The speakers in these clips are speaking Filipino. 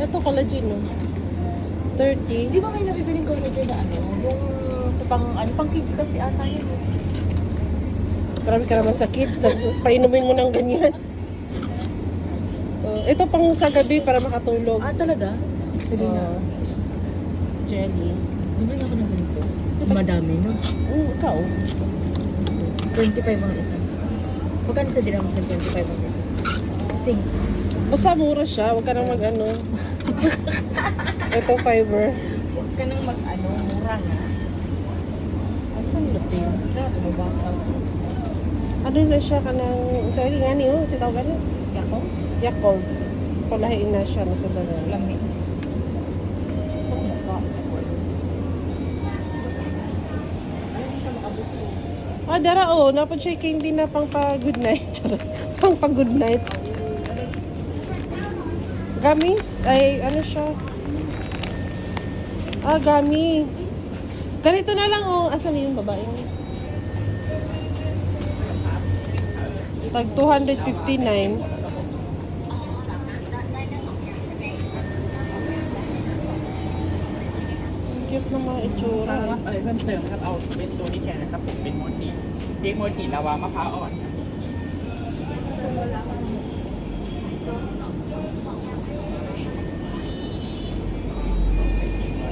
Ito collagen, no? 30. Di ba may nabibiling collagen na ano? Yung sa pang kids kasi ata yun. Grabe ka naman sa kids. Painumin mo ng ganyan. Ito pang sa gabi para makatulog. Ah, talaga? Sabi na. Jelly. Bumili ako ng ganito. Madami, no? Ikaw. 25 ang isa. Magkano sa dirham ng 25 ang isa? Sing. Basta mura siya. Huwag ka nang mag-ano. Itong fiber. Huwag ka nang mag-ano, mura nga. Ang sanlutin. Kaya tumabasa ako. Ano na siya ka ng... Sorry nga niyo. Si tawag ano? Yako? Yakult. Palahin na siya. Nasa dalan. Lamig. Sa mukha. Dara napod siya candy na pang pa-good night. Charot. Pang pa-good night. Gamis? Ay, ano siya? Gami. Ganito na lang, Asan yung babae? Tag 259. Cute na mga itsura. อะไรเพิ่มเติมครับเอาเป็นตัวนี้แทนนะครับผมเป็นโมจิเค้กโมจิลาวามะพร้าวอ่อน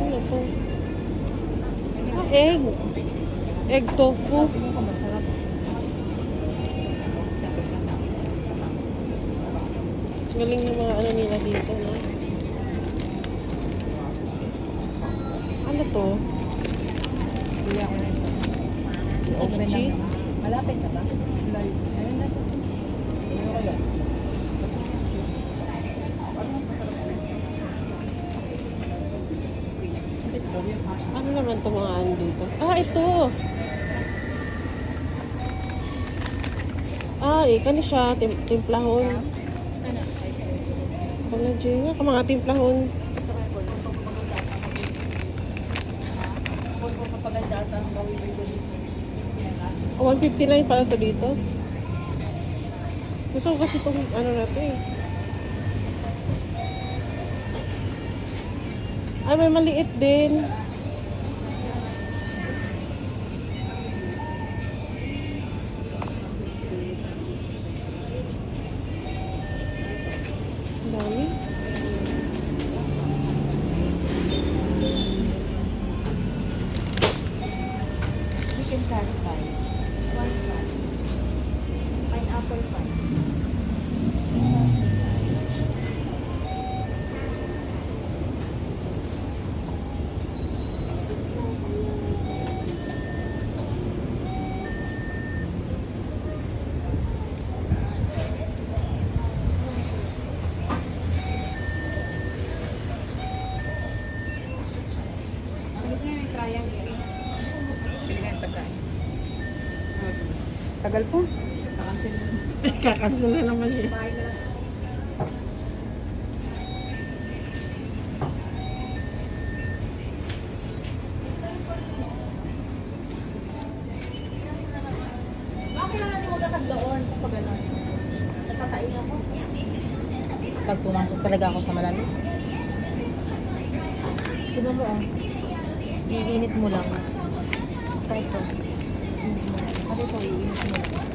Ano to? Egg. Egg tofu. Masarap. Galing yung mga ano nila dito, no? Ano to? Bili ako na ito. Open cheese? Malapit na ba? Live. Ayun na ito. Ano kaya? Ano naman to mga ano dito? Ito! Kano siya? Timplahon. Collagen nga, mga timplahon. Kapaganda ata ang mawibig ko dito. 159 pala to dito. Gusto ko kasi itong ano na to eh. May maliit din. Ang dami. Chicken curry pie. 1 pan. Pineapple pie. Gusto niyo yung triangle? Pili ka yung pagkain. Tagal po. Kakancel. Kakancel na naman eh. Bahay na lang. Bakit lang natin magkakagdaon kapag gano'n? Nagkakain ako. Pag pumasok talaga ako sa malamig. Tignan mo iinit mo lang. Kahit ito. Kahit ito, iinit mo lang.